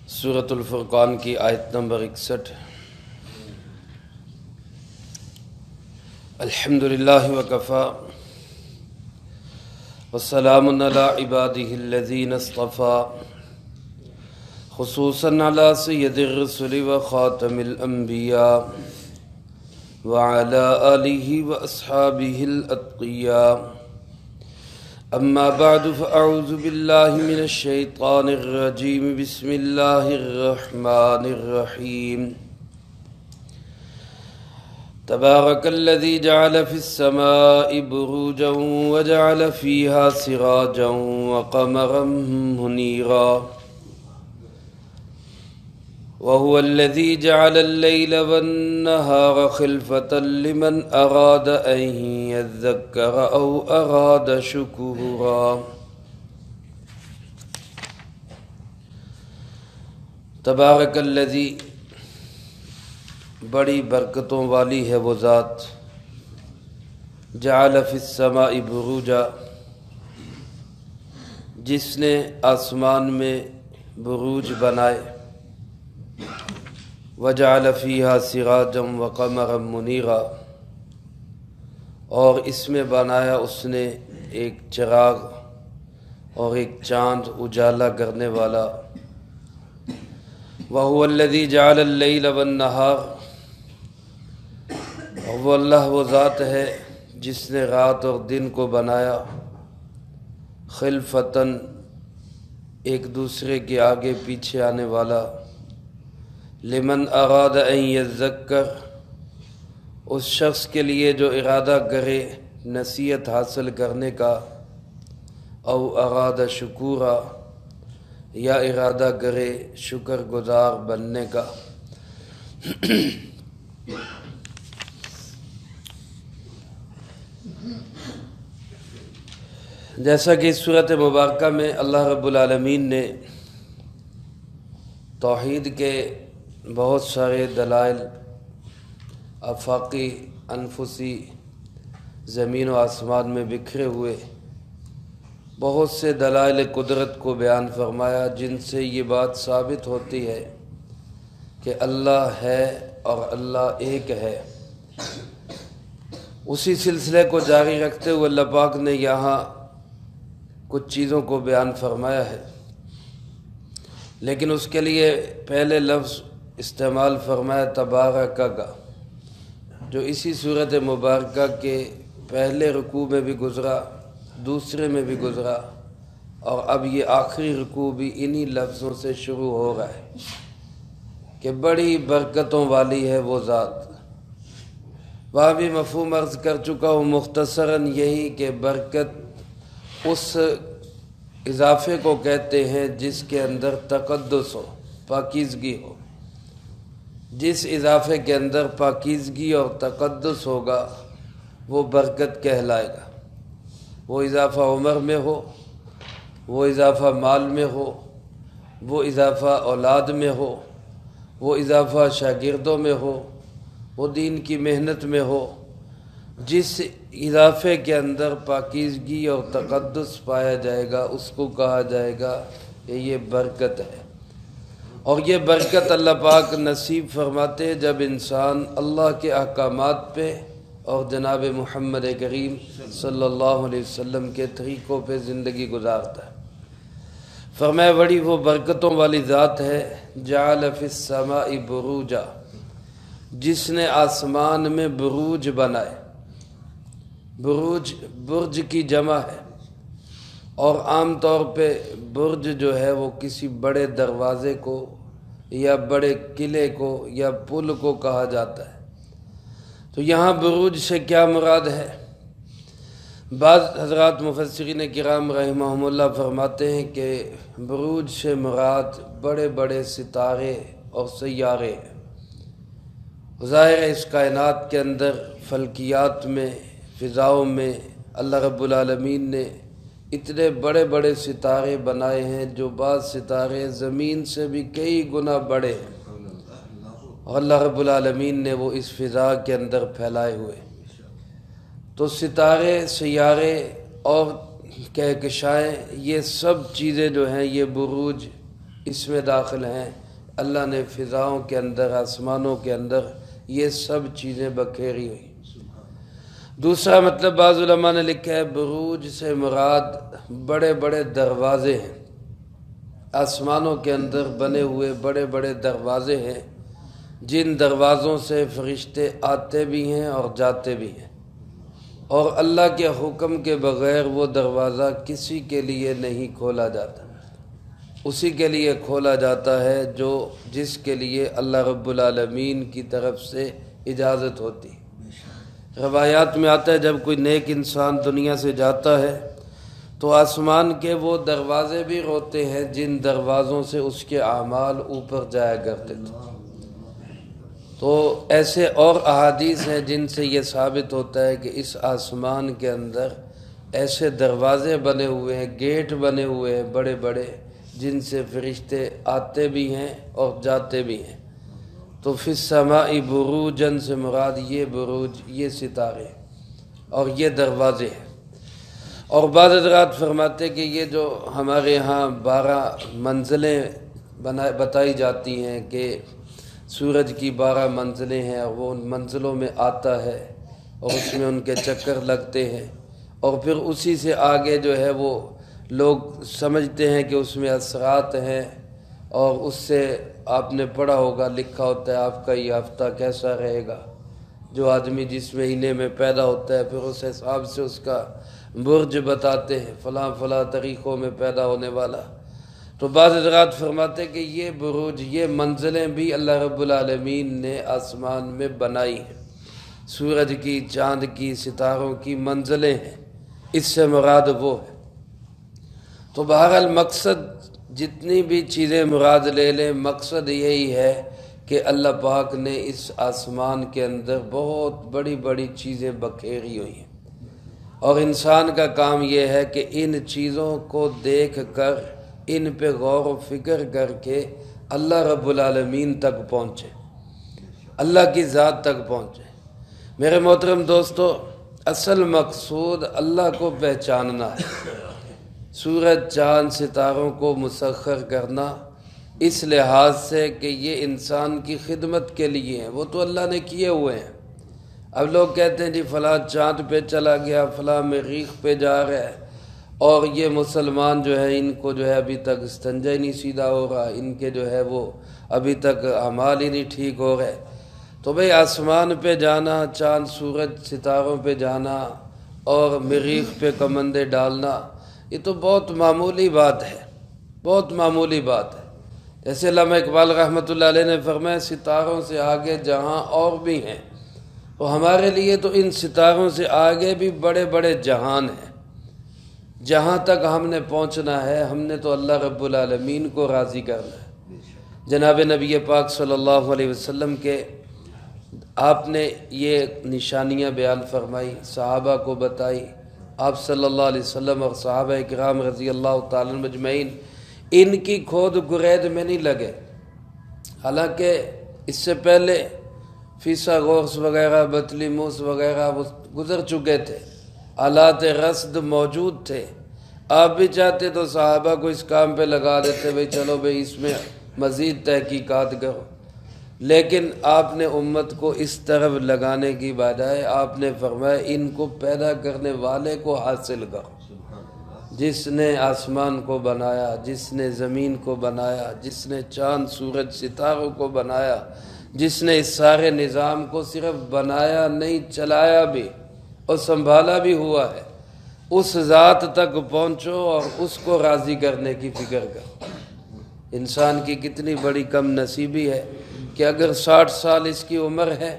سورۃ الفرقان کی آیت نمبر 61۔ الحمدللہ وکفی والسلام علی عبادہ الذین اصطفی، خصوصاً علی سید الرسل وخاتم الانبیاء وعلی آلہ واصحابہ الاتقیاء۔ اما بعد فاعوذ باللہ من الشیطان الرجیم، بسم اللہ الرحمن الرحیم۔ تبارک الذی جعل فی السماء بروجا وجعل فیہا سراجا وقمرا منیرا، وهو الذي جعل الليل والنهار خلفة لمن أراد أن يذكر أو أراد شكورا۔ تبارک الذی، بڑی برکتوں والی ہے وہ ذات، جعل فی السماء بروجا، جس نے آسمان میں بروج بنائے، وجعل فیہا سراجا وقمرا منیرا، اور اس میں بنایا اس نے ایک چراغ اور ایک چاند اجالا کرنے والا۔ وہو الذی جعل اللیل والنہار، اور وہ اللہ وہ ذات ہے جس نے رات اور دن کو بنایا، خلفتاً، ایک دوسرے کے آگے پیچھے آنے والا، لمن اراد ان یذکر، اس شخص کے لیے جو ارادہ کرے نصیحت حاصل کرنے کا، او اراد شکورا، یا ارادہ کرے شکر گزار بننے کا۔ جیسا کہ اس صورت مبارکہ میں اللہ رب العالمین نے توحید کے بہت سارے دلائل، آفاقی، انفسی، زمین و آسمان میں بکھرے ہوئے بہت سے دلائل قدرت کو بیان فرمایا، جن سے یہ بات ثابت ہوتی ہے کہ اللہ ہے اور اللہ ایک ہے۔ اسی سلسلے کو جاری رکھتے ہوئے اللہ پاک نے یہاں کچھ چیزوں کو بیان فرمایا ہے، لیکن اس کے لیے پہلے لفظ استعمال فرمایا تبارک کا، جو اسی صورت مبارکہ کے پہلے رکوع میں بھی گزرا، دوسرے میں بھی گزرا، اور اب یہ آخری رکوع بھی انہی لفظوں سے شروع ہو رہا ہے کہ بڑی برکتوں والی ہے وہ ذات۔ وہاں بھی مفہوم عرض کر چکا ہوں مختصراً یہی کہ برکت اس اضافے کو کہتے ہیں جس کے اندر تقدس ہو، پاکیزگی ہو۔ جس اضافے کے اندر پاکیزگی اور تقدس ہوگا وہ برکت کہلائے گا۔ وہ اضافہ عمر میں ہو، وہ اضافہ مال میں ہو، وہ اضافہ اولاد میں ہو، وہ اضافہ شاگردوں میں ہو، وہ دین کی محنت میں ہو۔ جس اضافے کے اندر پاکیزگی اور تقدس پایا جائے گا اس کو کہا جائے گا کہ یہ برکت ہے۔ اور یہ برکت اللہ پاک نصیب فرماتے جب انسان اللہ کے احکامات پہ اور جناب محمد کریم صلی اللہ علیہ وسلم کے طریقوں پہ زندگی گزارتا ہے۔ فرمایا بڑی وہ برکتوں والی ذات ہے، جعل فی السماء بروجا، جس نے آسمان میں بروج بنائے۔ بروج برج کی جمع ہے، اور عام طور پہ برج جو ہے وہ کسی بڑے دروازے کو یا بڑے قلعے کو یا پل کو کہا جاتا ہے۔ تو یہاں بروج سے کیا مراد ہے؟ بعض حضرات مفسرین کرام رحمہم اللہ فرماتے ہیں کہ بروج سے مراد بڑے بڑے ستارے اور سیارے ہیں۔ ظاہر ہے اس کائنات کے اندر فلکیات میں، فضاؤں میں اللہ رب العالمین نے اتنے بڑے بڑے ستارے بنائے ہیں جو بعض ستارے زمین سے بھی کئی گنا بڑے ہیں، اور اللہ رب العالمین نے وہ اس فضا کے اندر پھیلائے ہوئے۔ تو ستارے، سیارے اور کہکشائیں، یہ سب چیزیں جو ہیں یہ بروج اس میں داخل ہیں۔ اللہ نے فضاؤں کے اندر، آسمانوں کے اندر یہ سب چیزیں بکھیری ہوئی۔ دوسرا مطلب بعض علماء نے لکھا ہے بروج سے مراد بڑے بڑے دروازے ہیں، آسمانوں کے اندر بنے ہوئے بڑے بڑے دروازے ہیں، جن دروازوں سے فرشتے آتے بھی ہیں اور جاتے بھی ہیں، اور اللہ کے حکم کے بغیر وہ دروازہ کسی کے لیے نہیں کھولا جاتا، اسی کے لیے کھولا جاتا ہے جس کے لیے اللہ رب العالمین کی طرف سے اجازت ہوتی ہے۔ روایات میں آتا ہے جب کوئی نیک انسان دنیا سے جاتا ہے تو آسمان کے وہ دروازے بھی ہوتے ہیں جن دروازوں سے اس کے اعمال اوپر جایا کرتے تھے۔ تو ایسے اور احادیث ہیں جن سے یہ ثابت ہوتا ہے کہ اس آسمان کے اندر ایسے دروازے بنے ہوئے ہیں، گیٹ بنے ہوئے ہیں بڑے بڑے، جن سے فرشتے آتے بھی ہیں اور جاتے بھی ہیں۔ تو فی السماء بروجن سے مراد یہ بروج، یہ ستارے اور یہ دروازے ہیں۔ اور بعض حضرات فرماتے کہ یہ جو ہمارے ہاں 12 منزلیں بتائی جاتی ہیں کہ سورج کی 12 منزلیں ہیں، اور وہ ان منزلوں میں آتا ہے اور اس میں ان کے چکر لگتے ہیں، اور پھر اسی سے آگے جو ہے وہ لوگ سمجھتے ہیں کہ اس میں اسرات ہیں، اور اس سے آپ نے پڑھا ہوگا لکھا ہوتا ہے آپ کا یہ ہفتہ کیسا رہے گا، جو آدمی جس مہینے میں پیدا ہوتا ہے پھر اس حساب سے اس کا برج بتاتے ہیں، فلاں فلاں طریقوں میں پیدا ہونے والا۔ تو بعض حضرات فرماتے کہ یہ بروج، یہ منزلیں بھی اللہ رب العالمین نے آسمان میں بنائی ہیں، سورج کی، چاند کی، ستاروں کی منزلیں ہیں، اس سے مراد وہ ہے۔ تو بہرحال مقصد جتنی بھی چیزیں مراد لے لیں، مقصد یہی ہے کہ اللہ پاک نے اس آسمان کے اندر بہت بڑی بڑی چیزیں بکھیری ہوئی ہیں، اور انسان کا کام یہ ہے کہ ان چیزوں کو دیکھ کر، ان پہ غور و فکر کر کے اللہ رب العالمین تک پہنچے، اللہ کی ذات تک پہنچے۔ میرے محترم دوستو، اصل مقصود اللہ کو پہچاننا ہے، سورج چاند ستاروں کو مسخر کرنا، اس لحاظ سے کہ یہ انسان کی خدمت کے لیے ہیں، وہ تو اللہ نے کیے ہوئے ہیں۔ اب لوگ کہتے ہیں جی فلاں چاند پہ چلا گیا، فلاں مریخ پہ جا رہا ہے، اور یہ مسلمان جو ہے ان کو جو ہے ابھی تک استنجا ہی نہیں سیدھا ہو رہا، ان کے جو ہے وہ ابھی تک اعمال ہی نہیں ٹھیک ہو رہے۔ تو بھئی آسمان پہ جانا، چاند سورج ستاروں پہ جانا اور مریخ پہ کمندے ڈالنا، یہ تو بہت معمولی بات ہے، بہت معمولی بات ہے۔ جیسے علامہ اقبال رحمۃ اللہ علیہ نے فرمایا ستاروں سے آگے جہاں اور بھی ہیں، تو ہمارے لیے تو ان ستاروں سے آگے بھی بڑے بڑے جہان ہیں۔ جہاں تک ہم نے پہنچنا ہے، ہم نے تو اللہ رب العالمین کو راضی کرنا ہے۔ جناب نبی پاک صلی اللہ علیہ وسلم کے آپ نے یہ نشانیاں بیان فرمائی، صحابہ کو بتائی، آپ صلی اللہ علیہ وسلم اور صحابہ کرام رضی اللہ تعالیٰ عنہم اجمعین ان کی کھود گرید میں نہیں لگے، حالانکہ اس سے پہلے فیثاغورس وغیرہ، بطلیموس وغیرہ وہ گزر چکے تھے، آلات رصد موجود تھے۔ آپ بھی چاہتے تو صحابہ کو اس کام پہ لگا دیتے، بھئی چلو بھئی اس میں مزید تحقیقات کرو، لیکن آپ نے امت کو اس طرف لگانے کی بجائے آپ نے فرمایا ان کو پیدا کرنے والے کو حاصل کرو، جس نے آسمان کو بنایا، جس نے زمین کو بنایا، جس نے چاند سورج ستاروں کو بنایا، جس نے اس سارے نظام کو صرف بنایا نہیں چلایا بھی اور سنبھالا بھی ہوا ہے، اس ذات تک پہنچو اور اس کو راضی کرنے کی فکر کرو۔ انسان کی کتنی بڑی کم نصیبی ہے کہ اگر 60 سال اس کی عمر ہے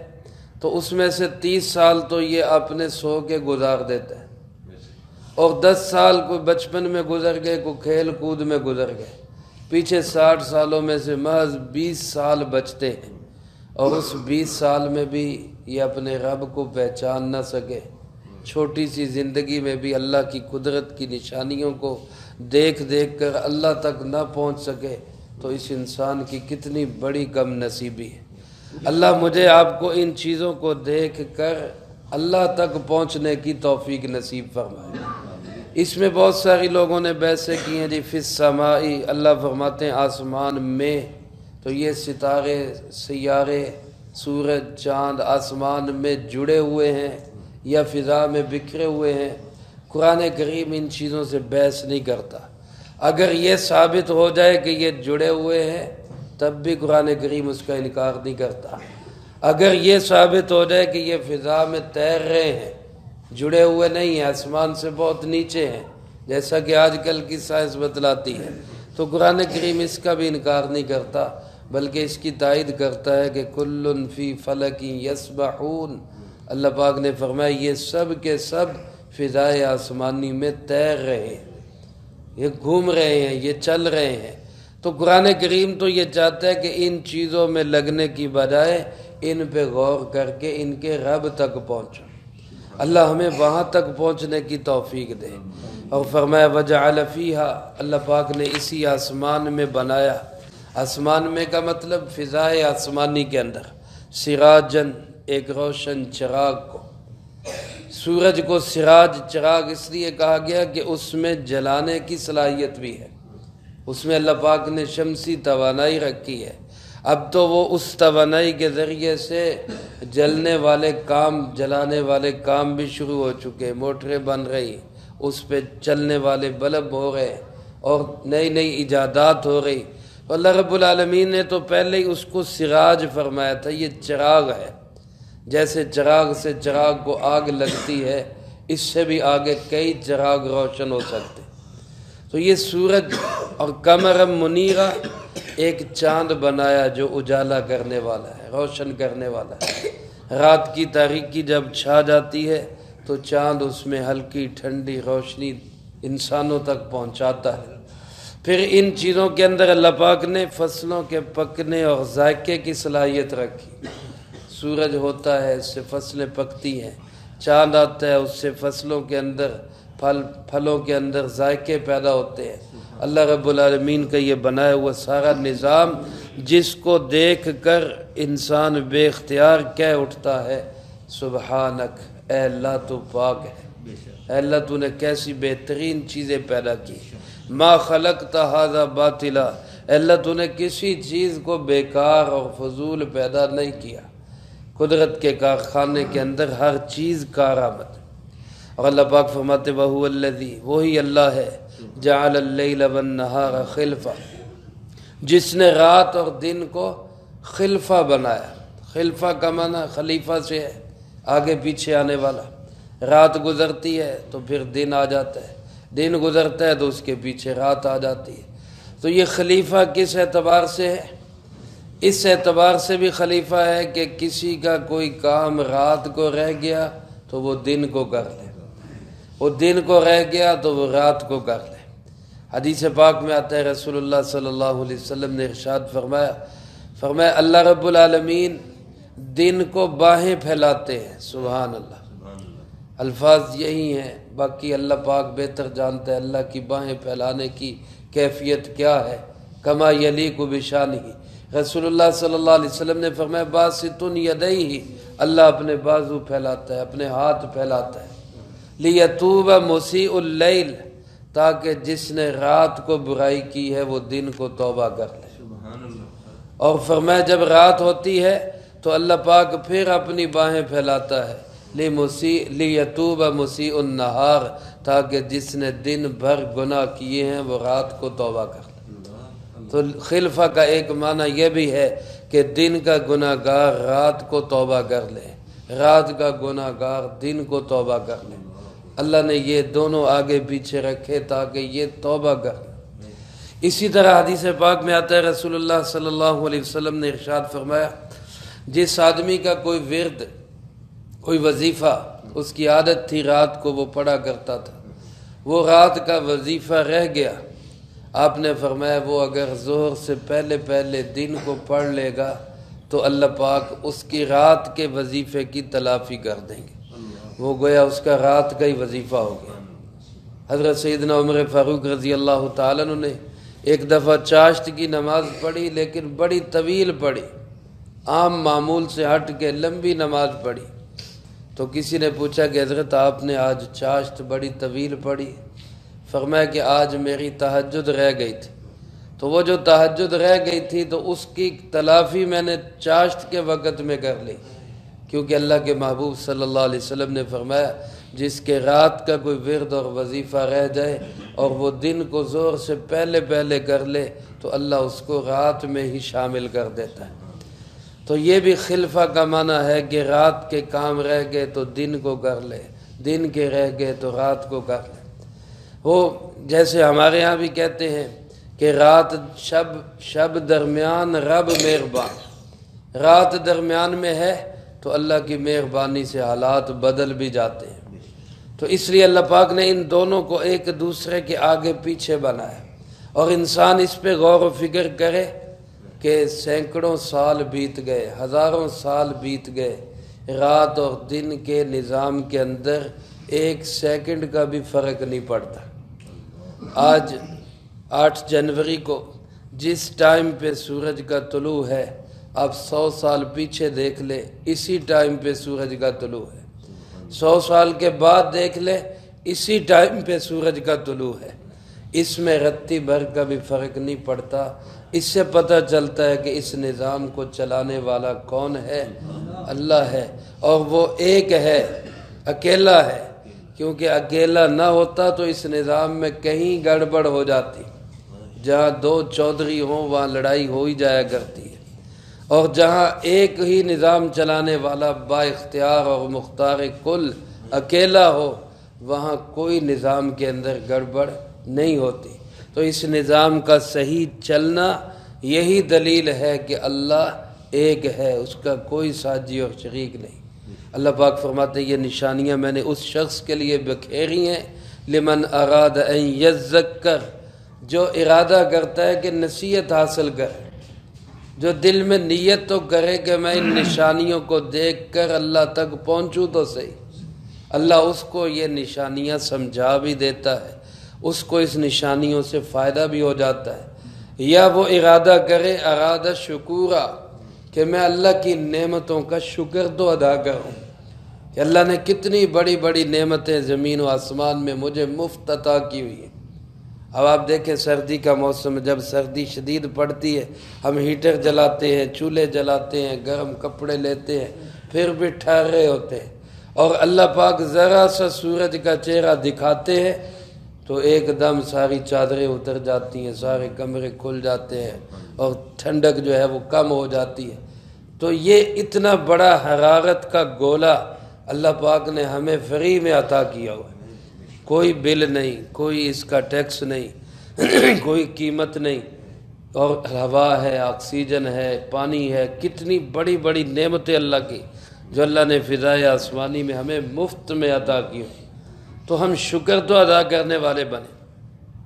تو اس میں سے 30 سال تو یہ اپنے سو کے گزار دیتا ہے، اور 10 سال کوئی بچپن میں گزر گئے، کوئی کھیل کود میں گزر گئے، پیچھے 60 سالوں میں سے محض 20 سال بچتے ہیں، اور اس 20 سال میں بھی یہ اپنے رب کو پہچان نہ سکے، چھوٹی سی زندگی میں بھی اللہ کی قدرت کی نشانیوں کو دیکھ دیکھ کر اللہ تک نہ پہنچ سکے، تو اس انسان کی کتنی بڑی کم نصیبی ہے۔ اللہ مجھے آپ کو ان چیزوں کو دیکھ کر اللہ تک پہنچنے کی توفیق نصیب فرمائے۔ اس میں بہت ساری لوگوں نے بحثیں کی ہیں جی فی السماء، اللہ فرماتے ہیں آسمان میں، تو یہ ستارے، سیارے، سورج، چاند آسمان میں جڑے ہوئے ہیں یا فضا میں بکھرے ہوئے ہیں؟ قرآن کریم ان چیزوں سے بحث نہیں کرتا۔ اگر یہ ثابت ہو جائے کہ یہ جڑے ہوئے ہیں تب بھی قرآن کریم اس کا انکار نہیں کرتا۔ اگر یہ ثابت ہو جائے کہ یہ فضا میں تیر رہے ہیں، جڑے ہوئے نہیں ہیں، آسمان سے بہت نیچے ہیں، جیسا کہ آج کل کی سائنس بتلاتی ہے، تو قرآن کریم اس کا بھی انکار نہیں کرتا، بلکہ اس کی تائید کرتا ہے کہ کل فی فلک یسبحون۔ اللہ پاک نے فرمایا یہ سب کے سب فضائے آسمانی میں تیر رہے ہیں، یہ گھوم رہے ہیں، یہ چل رہے ہیں۔ تو قرآن کریم تو یہ چاہتا ہے کہ ان چیزوں میں لگنے کی بجائے ان پہ غور کر کے ان کے رب تک پہنچو۔ اللہ ہمیں وہاں تک پہنچنے کی توفیق دے۔ اور فرمایا وجعل فیہا، اللہ پاک نے اسی آسمان میں بنایا، آسمان میں کا مطلب فضائے آسمانی کے اندر، سراجن، ایک روشن چراغ کو۔ سورج کو سراج، چراغ اس لیے کہا گیا کہ اس میں جلانے کی صلاحیت بھی ہے، اس میں اللہ پاک نے شمسی توانائی رکھی ہے۔ اب تو وہ اس توانائی کے ذریعے سے جلنے والے کام، جلانے والے کام بھی شروع ہو چکے، موٹریں بن رہی، اس پہ چلنے والے بلب ہو رہے اور نئی نئی ایجادات ہو رہی۔ اللہ رب العالمین نے تو پہلے ہی اس کو سراج فرمایا تھا، یہ چراغ ہے۔ جیسے چراغ سے چراغ کو آگ لگتی ہے، اس سے بھی آگے کئی چراغ روشن ہو سکتے۔ تو یہ سورج اور قمر منیرہ، ایک چاند بنایا جو اجالا کرنے والا ہے، روشن کرنے والا ہے۔ رات کی تاریکی جب چھا جاتی ہے تو چاند اس میں ہلکی ٹھنڈی روشنی انسانوں تک پہنچاتا ہے۔ پھر ان چیزوں کے اندر اللہ پاک نے فصلوں کے پکنے اور ذائقے کی صلاحیت رکھی۔ سورج ہوتا ہے، اس سے فصلیں پکتی ہیں، چاند آتا ہے، اس سے فصلوں کے اندر، پھلوں کے اندر ذائقے پیدا ہوتے ہیں۔ اللہ رب العالمین کا یہ بنایا ہوا سارا نظام، جس کو دیکھ کر انسان بے اختیار کہہ اٹھتا ہے سبحانک، اے اللہ تو پاک ہے، اے اللہ تو نے کیسی بہترین چیزیں پیدا کی، ما خلقت ھذا باطلا، اے اللہ تو نے کسی چیز کو بیکار اور فضول پیدا نہیں کیا۔ قدرت کے کارخانے کے اندر ہر چیز کارآمد۔ اور اللہ پاک فرماتے وَهُوَ الَّذِي، وہی اللہ ہے، جَعَلَ اللَّيْلَ وَالنَّهَارَ خِلْفَةً، جس نے رات اور دن کو خلفہ بنایا۔ خلفہ کا معنی خلیفہ سے ہے، آگے پیچھے آنے والا۔ رات گزرتی ہے تو پھر دن آ جاتا ہے، دن گزرتا ہے تو اس کے پیچھے رات آ جاتی ہے۔ تو یہ خلیفہ کس اعتبار سے ہے؟ اس اعتبار سے بھی خلیفہ ہے کہ کسی کا کوئی کام رات کو رہ گیا تو وہ دن کو کر لے، وہ دن کو رہ گیا تو وہ رات کو کر لے۔ حدیث پاک میں آتا ہے رسول اللہ صلی اللہ علیہ وسلم نے ارشاد فرمایا اللہ رب العالمین دن کو باہیں پھیلاتے ہیں، سبحان اللہ۔ الفاظ یہی ہیں، باقی اللہ پاک بہتر جانتا ہے اللہ کی باہیں پھیلانے کی کیفیت کیا ہے۔ کما یلیق بشانہ، رسول اللہ صلی اللہ علیہ وسلم نے فرمایا باسط یدیہ، اللہ اپنے بازو پھیلاتا ہے، اپنے ہاتھ پھیلاتا ہے، لیتوب مسیء اللیل، تاکہ جس نے رات کو برائی کی ہے وہ دن کو توبہ کر لے۔ اور فرمایا جب رات ہوتی ہے تو اللہ پاک پھر اپنی باہیں پھیلاتا ہے، لیتوب مسیء النہار، تاکہ جس نے دن بھر گناہ کیے ہیں وہ رات کو توبہ کر لے۔ تو خلفہ کا ایک معنی یہ بھی ہے کہ دن کا گناہ گار رات کو توبہ کر لے، رات کا گناہ گار دن کو توبہ کر لے۔ اللہ نے یہ دونوں آگے پیچھے رکھے تاکہ یہ توبہ کر لے۔ اسی طرح حدیث پاک میں آتا ہے رسول اللہ صلی اللہ علیہ وسلم نے ارشاد فرمایا جس آدمی کا کوئی ورد، کوئی وظیفہ، اس کی عادت تھی رات کو وہ پڑھا کرتا تھا، وہ رات کا وظیفہ رہ گیا، آپ نے فرمایا وہ اگر ظہر سے پہلے دن کو پڑھ لے گا تو اللہ پاک اس کی رات کے وظیفے کی تلافی کر دیں گے، وہ گویا اس کا رات کا ہی وظیفہ ہو گیا۔ حضرت سیدنا عمر فاروق رضی اللہ تعالیٰ عنہ نے ایک دفعہ چاشت کی نماز پڑھی، لیکن بڑی طویل پڑھی، عام معمول سے ہٹ کے لمبی نماز پڑھی۔ تو کسی نے پوچھا کہ حضرت آپ نے آج چاشت بڑی طویل پڑھی، فرمایا کہ آج میری تہجد رہ گئی تھی، تو وہ جو تہجد رہ گئی تھی تو اس کی تلافی میں نے چاشت کے وقت میں کر لی، کیونکہ اللہ کے محبوب صلی اللہ علیہ وسلم نے فرمایا جس کے رات کا کوئی ورد اور وظیفہ رہ جائے اور وہ دن کو زور سے پہلے پہلے کر لے تو اللہ اس کو رات میں ہی شامل کر دیتا ہے۔ تو یہ بھی خلفہ کا معنی ہے کہ رات کے کام رہ گئے تو دن کو کر لے، دن کے رہ گئے تو رات کو کر لے۔ وہ جیسے ہمارے ہاں بھی کہتے ہیں کہ رات شب درمیان رب مہربان، رات درمیان میں ہے تو اللہ کی مہربانی سے حالات بدل بھی جاتے ہیں۔ تو اس لیے اللہ پاک نے ان دونوں کو ایک دوسرے کے آگے پیچھے بنایا، اور انسان اس پہ غور و فکر کرے کہ سینکڑوں سال بیت گئے، ہزاروں سال بیت گئے، رات اور دن کے نظام کے اندر ایک سیکنڈ کا بھی فرق نہیں پڑتا۔ آج 8 جنوری کو جس ٹائم پہ سورج کا طلوع ہے، آپ 100 سال پیچھے دیکھ لیں اسی ٹائم پہ سورج کا طلوع ہے، 100 سال کے بعد دیکھ لیں اسی ٹائم پہ سورج کا طلوع ہے، اس میں رتی بھر کا بھی فرق نہیں پڑتا۔ اس سے پتہ چلتا ہے کہ اس نظام کو چلانے والا کون ہے؟ اللہ ہے، اور وہ ایک ہے، اکیلا ہے، کیونکہ اکیلا نہ ہوتا تو اس نظام میں کہیں گڑبڑ ہو جاتی، جہاں 2 چودھری ہوں وہاں لڑائی ہو ہی جایا کرتی ہے، اور جہاں ایک ہی نظام چلانے والا با اختیار اور مختار کل اکیلا ہو وہاں کوئی نظام کے اندر گڑبڑ نہیں ہوتی۔ تو اس نظام کا صحیح چلنا یہی دلیل ہے کہ اللہ ایک ہے، اس کا کوئی ساجی اور شریک نہیں۔ اللہ پاک فرماتے ہیں یہ نشانیاں میں نے اس شخص کے لیے بکھیری ہیں لمن اراد ان یذکر، جو ارادہ کرتا ہے کہ نصیحت حاصل کرے، جو دل میں نیت تو کرے کہ میں ان نشانیوں کو دیکھ کر اللہ تک پہنچوں تو صحیح۔ اللہ اس کو یہ نشانیاں سمجھا بھی دیتا ہے، اس کو اس نشانیوں سے فائدہ بھی ہو جاتا ہے، یا وہ ارادہ کرے ارادہ شکورا کہ میں اللہ کی نعمتوں کا شکر تو ادا کروں کہ اللہ نے کتنی بڑی بڑی نعمتیں زمین و آسمان میں مجھے مفت عطا کی ہوئی ہیں۔ اب آپ دیکھیں سردی کا موسم، جب سردی شدید پڑتی ہے ہم ہیٹر جلاتے ہیں، چولہے جلاتے ہیں، گرم کپڑے لیتے ہیں، پھر بھی ٹھہرے ہوتے ہیں، اور اللہ پاک ذرا سا سورج کا چہرہ دکھاتے ہیں تو ایک دم ساری چادریں اتر جاتی ہیں، سارے کمرے کھل جاتے ہیں، اور ٹھنڈک جو ہے وہ کم ہو جاتی ہے۔ تو یہ اتنا بڑا حرارت کا گولا اللہ پاک نے ہمیں فری میں عطا کیا ہوا ہے، کوئی بل نہیں، کوئی اس کا ٹیکس نہیں، کوئی قیمت نہیں، اور ہوا ہے، آکسیجن ہے، پانی ہے، کتنی بڑی بڑی نعمتیں اللہ کی جو اللہ نے فضائے آسمانی میں ہمیں مفت میں عطا کی ہو، تو ہم شکر تو ادا کرنے والے بنے۔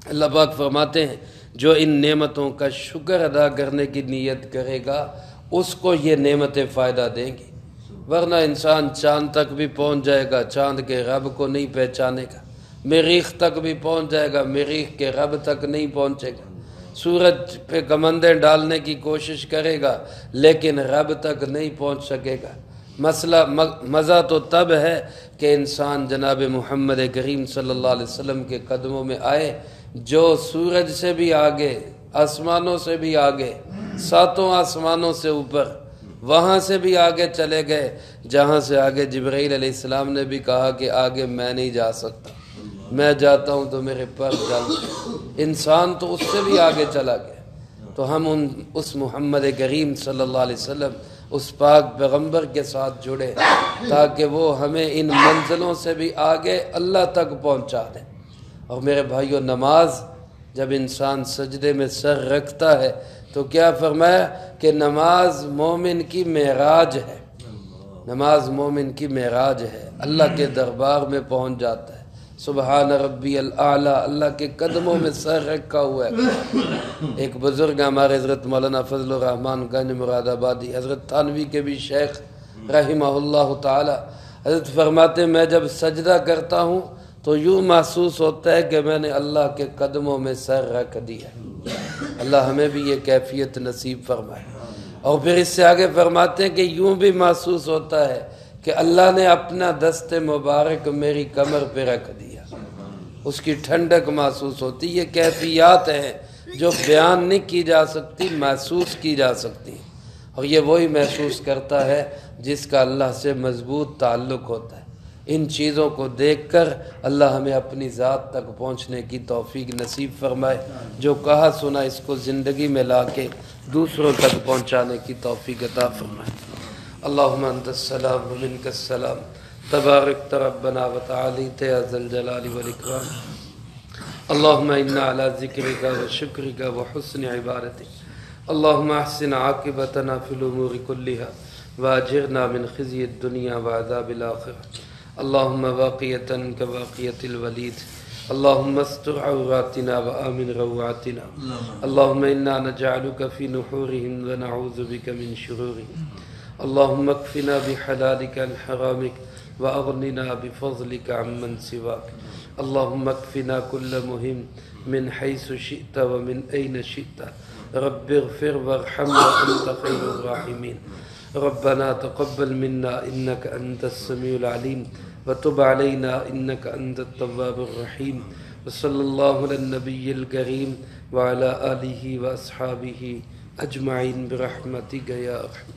اللہ پاک فرماتے ہیں جو ان نعمتوں کا شکر ادا کرنے کی نیت کرے گا اس کو یہ نعمتیں فائدہ دیں گی، ورنہ انسان چاند تک بھی پہنچ جائے گا، چاند کے رب کو نہیں پہچانے گا، مریخ تک بھی پہنچ جائے گا، مریخ کے رب تک نہیں پہنچے گا، سورج پہ کمندیں ڈالنے کی کوشش کرے گا لیکن رب تک نہیں پہنچ سکے گا۔ مزہ تو تب ہے کہ انسان جناب محمد کریم صلی اللہ علیہ وسلم کے قدموں میں آئے، جو سورج سے بھی آگے، آسمانوں سے بھی آگے، 7 آسمانوں سے اوپر، وہاں سے بھی آگے چلے گئے جہاں سے آگے جبرائیل علیہ السلام نے بھی کہا کہ آگے میں نہیں جا سکتا، میں جاتا ہوں تو میرے پر جلتے ہیں۔ انسان تو اس سے بھی آگے چلا گیا، تو ہم اس محمد کریم صلی اللہ علیہ وسلم اس پاک پیغمبر کے ساتھ جڑے تاکہ وہ ہمیں ان منزلوں سے بھی آگے اللہ تک پہنچا دیں۔ اور میرے بھائیو، نماز جب انسان سجدے میں سر رکھتا ہے تو کیا فرمایا کہ نماز مومن کی معراج ہے، نماز مومن کی معراج ہے، اللہ کے دربار میں پہنچ جاتا ہے۔ سبحان ربی الاعلیٰ، اللہ کے قدموں میں سر رکھا ہوا ہے۔ ایک بزرگ ہمارے حضرت مولانا فضل الرحمن گنج مراد آبادی، حضرت تھانوی کے بھی شیخ رحمہ اللہ تعالی، حضرت فرماتے میں جب سجدہ کرتا ہوں تو یوں محسوس ہوتا ہے کہ میں نے اللہ کے قدموں میں سر رکھ دیا۔ اللہ ہمیں بھی یہ کیفیت نصیب فرمائے۔ اور پھر اس سے آگے فرماتے ہیں کہ یوں بھی محسوس ہوتا ہے کہ اللہ نے اپنا دست مبارک میری کمر پہ رکھ دیا۔ اس کی ٹھنڈک محسوس ہوتی. یہ کیفیات ہیں جو بیان نہیں کی جا سکتی، محسوس کی جا سکتی، اور یہ وہی محسوس کرتا ہے جس کا اللہ سے مضبوط تعلق ہوتا ہے. ان چیزوں کو دیکھ کر اللہ ہمیں اپنی ذات تک پہنچنے کی توفیق نصیب فرمائے. جو کہا سنا اس کو زندگی میں لا کے دوسروں تک پہنچانے کی توفیق عطا فرمائے. اللہم انت السلام ومنک السلام تبارکت ربنا وتعالیت یا ذا الجلال والاکرام. اللہم انا علی ذکرک وشکرک وحسن عبادتک. اللہم احسن عاقبتنا فی الامور کلها واجرنا من خزی الدنیا وعذاب الآخرہ. اللہم واقیتا کواقیت الولید. اللہم استر عوراتنا وآمن روعاتنا. اللہم انا نجعلک فی نحورہم ونعوذ بک من شرورہم. اللہم اکفنا بحلالک عن حرامک واغننا بفضلک عمن سواک. اللہم اکفنا کل مہم من حیث شئت ومن این شئت. رب اغفر وارحم وانت خیر الراحمین. ربنا تقبل منا انك انت السميع العليم وتب علينا انك انت التواب الرحيم. وصلى الله على النبي الكريم وعلى آله واصحابه اجمعين برحمتك يا ارحم.